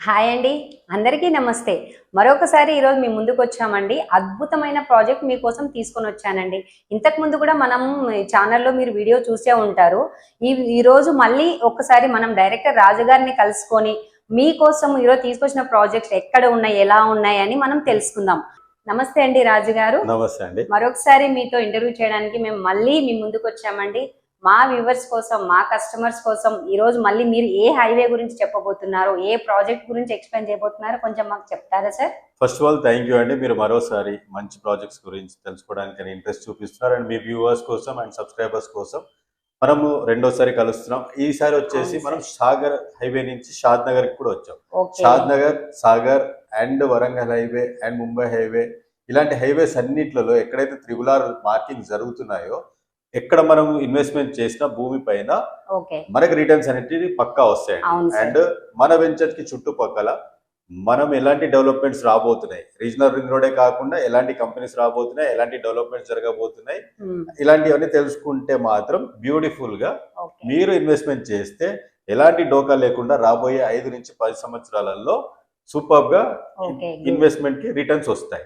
Hi అండి, అందరికీ నమస్తే. మరొకసారి ఈరోజు మీ ముందుకు వచ్చామండి. అద్భుతమైన ప్రాజెక్ట్ మీకోసం తీసుకొని వచ్చానండి. ఇంతకు ముందు కూడా మనం ఛానల్లో మీరు వీడియో చూసే ఉంటారు. ఈరోజు మళ్ళీ ఒక్కసారి మనం డైరెక్టర్ రాజుగారిని కలుసుకొని మీకోసం ఈరోజు తీసుకొచ్చిన ప్రాజెక్ట్స్ ఎక్కడ ఉన్నాయి, ఎలా ఉన్నాయి అని మనం తెలుసుకుందాం. నమస్తే అండి రాజుగారు. నమస్తే అండి. మరొకసారి మీతో ఇంటర్వ్యూ చేయడానికి మేము మళ్ళీ మీ ముందుకు వచ్చామండి. మా వ్యూవర్స్ కోసం, మా కస్టమర్స్ కోసం ఈ రోజు మళ్ళీ మీరు ఏ హైవే గురించి చెప్పబోతున్నారు, ఏ ప్రాజెక్ట్ గురించి ఎక్స్ప్లెయిన్ చేయబోతున్నారు, కొంచెం మాకు చెప్తారా sir? First of all thank you అండి. మీరు మరోసారి మంచి ప్రాజెక్ట్స్ గురించి తెలుసుకోవడానికి ఇంట్రెస్ట్ చూపిస్తున్నారు అండ్ మీ వ్యూవర్స్ కోసం అండ్ సబ్స్క్రైబర్స్ కోసం మనము రెండోసారి కలుస్తున్నాం. ఈసారి వచ్చేసి మనం సాగర్ హైవే నుంచి షాద్ నగర్ కి కూడా వచ్చాం. Shadnagar, Sagar and Warangal highway and Mumbai highway, ఇలాంటి హైవేస్ అన్నిట్లలో ఎక్కడైతే త్రిబుల్ మార్కింగ్ జరుగుతున్నాయో, ఎక్కడ మనం ఇన్వెస్ట్మెంట్ చేసిన భూమి పైన మనకి రిటర్న్స్ అనేటివి పక్కా వస్తాయండి. అండ్ మన వెంచర్ కి చుట్టుపక్కల మనం ఎలాంటి డెవలప్మెంట్స్ రాబోతున్నాయి, రీజనల్ రింగ్ రోడే కాకుండా ఎలాంటి కంపెనీస్ రాబోతున్నాయి, ఎలాంటి డెవలప్మెంట్స్ జరగబోతున్నాయి, ఇలాంటివన్నీ తెలుసుకుంటే మాత్రం బ్యూటిఫుల్ గా మీరు ఇన్వెస్ట్మెంట్ చేస్తే ఎలాంటి డోకా లేకుండా రాబోయే 5 నుంచి 10 సంవత్సరాలలో సూపర్ గా ఇన్వెస్ట్మెంట్ కి రిటర్న్స్ వస్తాయి.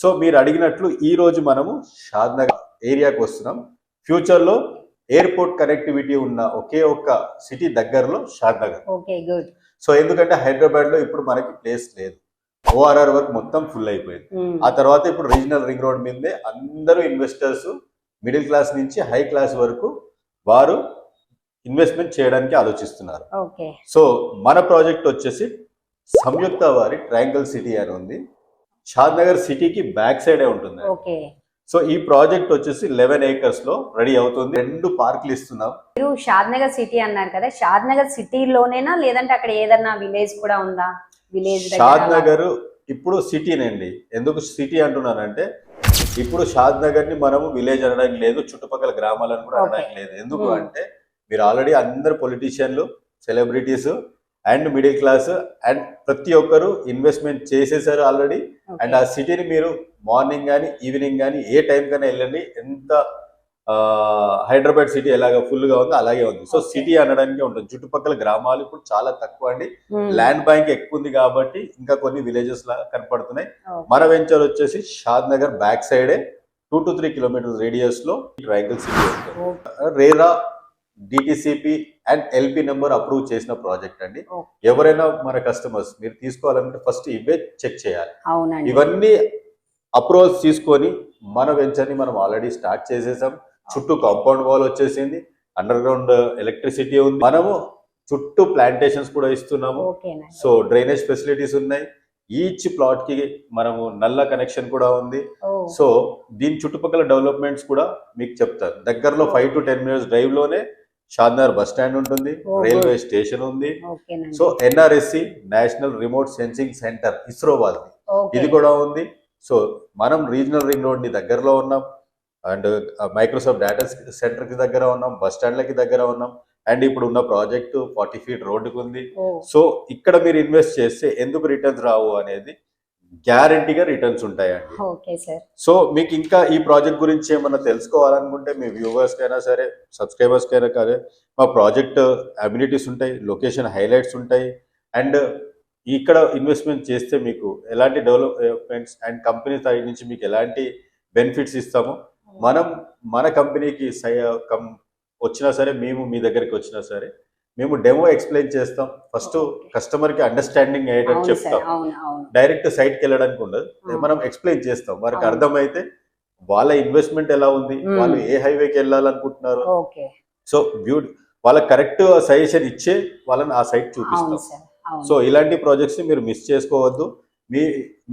సో మీరు అడిగినట్లు ఈ రోజు మనము షాద్ నగర్ ఏరియాకి వస్తున్నాం. ఫ్యూచర్ లో ఎయిర్పోర్ట్ కనెక్టివిటీ ఉన్న ఒకే ఒక్క సిటీ దగ్గరలో షాద్ నగర్. సో ఎందుకంటే హైదరాబాద్ లో ఇప్పుడు మనకి ప్లేస్ లేదు, ORR వరకు మొత్తం ఫుల్ అయిపోయింది. ఆ తర్వాత ఇప్పుడు రీజనల్ రింగ్ రోడ్ మీదే అందరూ ఇన్వెస్టర్స్ మిడిల్ క్లాస్ నుంచి హై క్లాస్ వరకు వారు ఇన్వెస్ట్మెంట్ చేయడానికి ఆలోచిస్తున్నారు. సో మన ప్రాజెక్ట్ వచ్చేసి సంయుక్త వారి ట్రయాంగిల్ సిటీ అని ఉంది. షాద్ నగర్ సిటీకి బ్యాక్ సైడే ఉంటుంది. సో ఈ ప్రాజెక్ట్ వచ్చేసి 11 acres లో రెడీ అవుతుంది. 2 పార్కులు ఇస్తున్నాం. మీరు షాద్ నగర్ సిటీ అన్నారు కదా, షాద్ నగర్ సిటీలోనేనా లేదంటే అక్కడ ఏదన్నా విలేజ్ కూడా ఉందా? విలేజ్ షాద్ నగర్ ఇప్పుడు సిటీనండి. ఎందుకు సిటీ అంటున్నానంటే ఇప్పుడు షాద్ నగర్ ని మనము విలేజ్ అనడానికి లేదు, చుట్టుపక్కల గ్రామాలను కూడా అనడానికి లేదు. ఎందుకు అంటే మీరు ఆల్రెడీ అందరు పొలిటీషియన్లు, celebrities and middle class and ప్రతి ఒక్కరు ఇన్వెస్ట్మెంట్ చేసేసారు ఆల్రెడీ. అండ్ ఆ సిటీని మీరు మార్నింగ్ కానీ ఈవినింగ్ కానీ ఏ టైం కన్నా వెళ్ళండి, ఎంత హైదరాబాద్ సిటీ ఎలాగ ఫుల్ గా ఉందో అలాగే ఉంది. సో సిటీ అనడానికి ఉంటుంది. చుట్టుపక్కల గ్రామాలు ఇప్పుడు చాలా తక్కువ అండి. ల్యాండ్ బ్యాంక్ ఎక్కువ ఉంది కాబట్టి ఇంకా కొన్ని విలేజెస్ లా కనపడుతున్నాయి. మన వెంచర్ వచ్చేసి షాద్ నగర్ బ్యాక్ సైడే 2 to 3 kilometers రేడియస్ లో ట్రయాంగిల్ సిటీ ఉంటుంది. RERA DTCP and LP number approve చేసిన ప్రాజెక్ట్ అండి. ఎవరైనా మన కస్టమర్స్ మీరు తీసుకోవాలంటే ఫస్ట్ ఇవే చెక్ చేయాలి. ఇవన్నీ అప్రూవల్స్ తీసుకొని మన వెంచర్ ని మనం ఆల్రెడీ స్టార్ట్ చేసేసాం. చుట్టూ కాంపౌండ్ వాల్ వచ్చేసింది, అండర్ గ్రౌండ్ ఎలక్ట్రిసిటీ ఉంది, మనము చుట్టూ ప్లాంటేషన్స్ కూడా ఇస్తున్నాము. సో డ్రైనేజ్ ఫెసిలిటీస్ ఉన్నాయి. ఈచ్ ప్లాట్ కి మనము నల్ల కనెక్షన్ కూడా ఉంది. సో దీని చుట్టుపక్కల డెవలప్మెంట్స్ కూడా మీకు చెప్తారు. దగ్గరలో 5 to 10 minutes డ్రైవ్ లోనే షాద్ నగర్ బస్ స్టాండ్ ఉంటుంది, రైల్వే స్టేషన్ ఉంది. So NRSC national remote sensing centre ISRO వాళ్ళది ఇది కూడా ఉంది. సో మనం రీజనల్ రింగ్ రోడ్ ని దగ్గరలో ఉన్నాం, అండ్ మైక్రోసాఫ్ట్ డేటా సెంటర్ కి దగ్గర ఉన్నాం, బస్ స్టాండ్లకి దగ్గర ఉన్నాం. అండ్ ఇప్పుడు ఉన్న ప్రాజెక్ట్ 40 feet రోడ్డుకు ఉంది. సో ఇక్కడ మీరు ఇన్వెస్ట్ చేస్తే ఎందుకు రిటర్న్స్ రావు అనేది గ్యారంటీగా రిటర్న్స్ ఉంటాయండి. సో మీకు ఇంకా ఈ ప్రాజెక్ట్ గురించి ఏమన్నా తెలుసుకోవాలనుకుంటే మీ వ్యూవర్స్ కైనా సరే, సబ్స్క్రైబర్స్ కైనా సరే, మా ప్రాజెక్ట్ అమ్యూనిటీస్ ఉంటాయి, లొకేషన్ హైలైట్స్ ఉంటాయి. అండ్ ఇక్కడ ఇన్వెస్ట్మెంట్ చేస్తే మీకు ఎలాంటి డెవలప్మెంట్స్ అండ్ కంపెనీ సైడ్ నుంచి మీకు ఎలాంటి బెనిఫిట్స్ ఇస్తామో, మనం మన కంపెనీకి వచ్చినా సరే, మేము మీ దగ్గరికి వచ్చినా సరే మేము డెమో ఎక్స్ప్లెయిన్ చేస్తాం. ఫస్ట్ కస్టమర్ కి అండర్స్టాండింగ్ అయ్యేటట్టు చెప్తాం. డైరెక్ట్ సైట్ కి వెళ్ళడానికి ఉండదు, మనం ఎక్స్ప్లెయిన్ చేస్తాం. వారికి అర్థమైతే వాళ్ళ ఇన్వెస్ట్మెంట్ ఎలా ఉంది, వాళ్ళు ఏ హైవేకి వెళ్ళాలనుకుంటున్నారు, సో వాళ్ళ కరెక్ట్ సజెషన్ ఇచ్చే వాళ్ళని ఆ సైట్ చూపిస్తాం. సో ఇలాంటి ప్రాజెక్ట్స్ ని మీరు మిస్ చేసుకోవద్దు.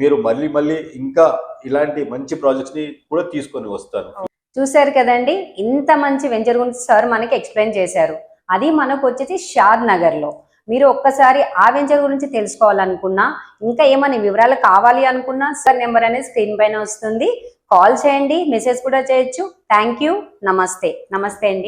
మీరు మళ్ళీ ఇంకా ఇలాంటి మంచి ప్రాజెక్ట్స్ ని కూడా తీసుకొని వస్తాను. చూసారు కదండి, ఇంత మంచి వెంచర్ గురించి సార్ మనకి ఎక్స్ప్లెయిన్ చేశారు. అది మనకు వచ్చేసి షాద్ నగర్ లో. మీరు ఒక్కసారి ఆ వెంచర్ గురించి తెలుసుకోవాలనుకున్నా, ఇంకా ఏమైనా వివరాలు కావాలి అనుకున్నా సార్ నెంబర్ అనేది స్క్రీన్ పైన వస్తుంది. కాల్ చేయండి, మెసేజ్ కూడా చేయొచ్చు. Thank you. నమస్తే అండి.